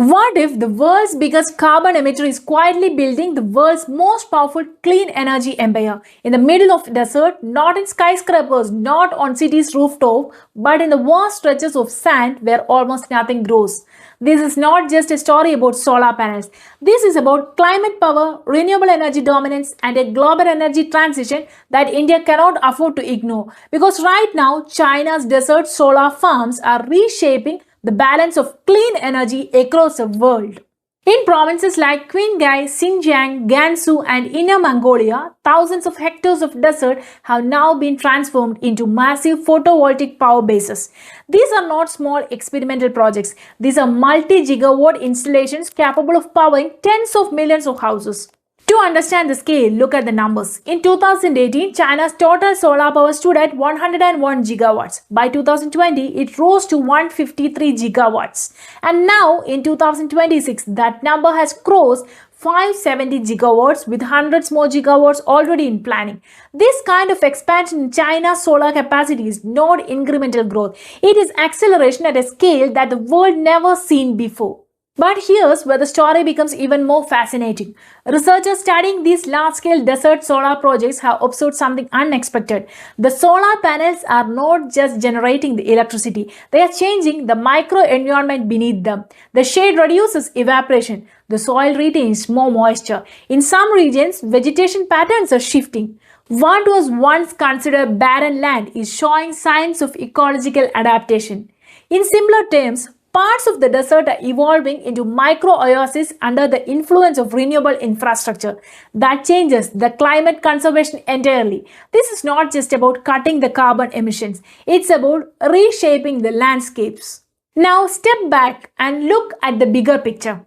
What if the world's biggest carbon emitter is quietly building the world's most powerful clean energy empire in the middle of the desert, not in skyscrapers, not on cities' rooftop, but in the vast stretches of sand where almost nothing grows? This is not just a story about solar panels. This is about climate power, renewable energy dominance, and a global energy transition that India cannot afford to ignore. Because right now, China's desert solar farms are reshaping the balance of clean energy across the world. In provinces like Qinghai, Xinjiang, Gansu, and Inner Mongolia, thousands of hectares of desert have now been transformed into massive photovoltaic power bases. These are not small experimental projects. These are multi-gigawatt installations capable of powering tens of millions of houses. To understand the scale, look at the numbers. In 2018, China's total solar power stood at 101 gigawatts. By 2020, it rose to 153 gigawatts. And now, in 2026, that number has crossed 570 gigawatts with hundreds more gigawatts already in planning. This kind of expansion in China's solar capacity is not incremental growth. It is acceleration at a scale that the world never seen before. But here's where the story becomes even more fascinating. Researchers studying these large-scale desert solar projects have observed something unexpected. The solar panels are not just generating the electricity, they are changing the microenvironment beneath them. The shade reduces evaporation. The soil retains more moisture. In some regions, vegetation patterns are shifting. What was once considered barren land is showing signs of ecological adaptation. In simpler terms, parts of the desert are evolving into micro-oases under the influence of renewable infrastructure. That changes the climate conservation entirely. This is not just about cutting the carbon emissions. It's about reshaping the landscapes. Now step back and look at the bigger picture.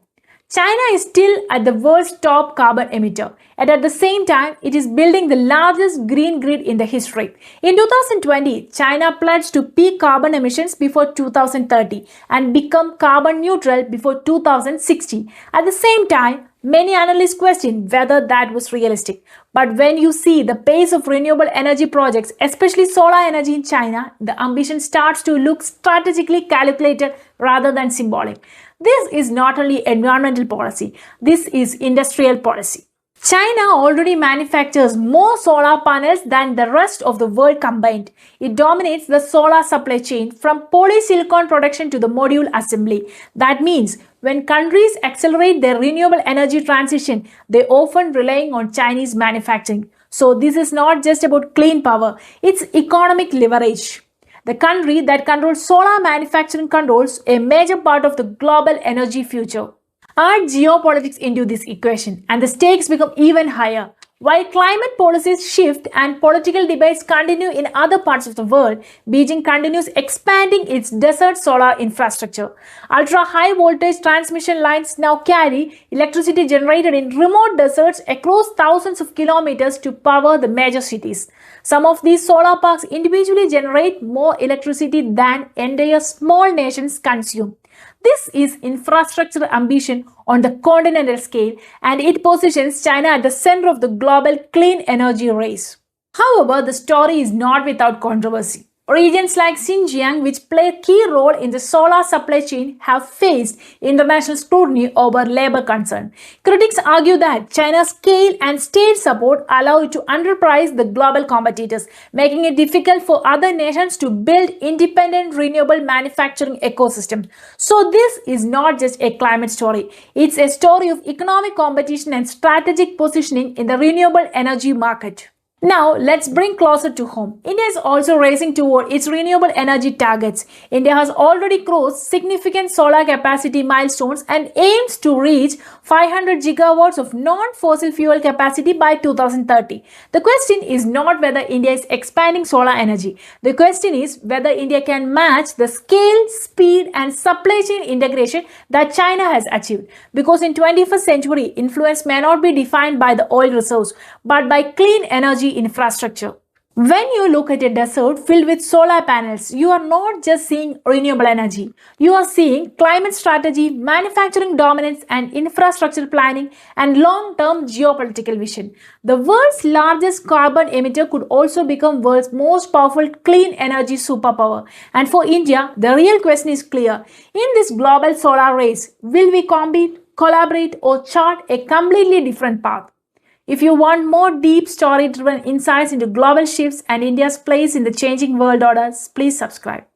China is still at the world's top carbon emitter, and at the same time, it is building the largest green grid in the history. In 2020, China pledged to peak carbon emissions before 2030 and become carbon neutral before 2060. At the same time, many analysts question whether that was realistic. But when you see the pace of renewable energy projects, especially solar energy in China, the ambition starts to look strategically calculated rather than symbolic. This is not only environmental policy, this is industrial policy. China already manufactures more solar panels than the rest of the world combined. It dominates the solar supply chain from polysilicon production to the module assembly. That means when countries accelerate their renewable energy transition, they often relying on Chinese manufacturing. So this is not just about clean power, it's economic leverage. The country that controls solar manufacturing controls a major part of the global energy future. Add geopolitics into this equation and the stakes become even higher. While climate policies shift and political debates continue in other parts of the world, Beijing continues expanding its desert solar infrastructure. Ultra-high voltage transmission lines now carry electricity generated in remote deserts across thousands of kilometers to power the major cities. Some of these solar parks individually generate more electricity than entire small nations consume. This is infrastructure ambition on the continental scale, and it positions China at the center of the global clean energy race. However, the story is not without controversy. Regions like Xinjiang, which play a key role in the solar supply chain, have faced international scrutiny over labor concern. Critics argue that China's scale and state support allow it to underprice the global competitors, making it difficult for other nations to build independent renewable manufacturing ecosystems. So this is not just a climate story. It's a story of economic competition and strategic positioning in the renewable energy market. Now, let's bring closer to home. India is also racing toward its renewable energy targets. India has already crossed significant solar capacity milestones and aims to reach 500 gigawatts of non-fossil fuel capacity by 2030. The question is not whether India is expanding solar energy. The question is whether India can match the scale, speed, and supply chain integration that China has achieved. Because in 21st century, influence may not be defined by the oil reserves, but by clean energy infrastructure. When you look at a desert filled with solar panels, you are not just seeing renewable energy. You are seeing climate strategy, manufacturing dominance, and infrastructure planning and long-term geopolitical vision. The world's largest carbon emitter could also become world's most powerful clean energy superpower. And for India, the real question is clear. In this global solar race, will we compete, collaborate, or chart a completely different path? If you want more deep story driven insights into global shifts and India's place in the changing world orders, please subscribe.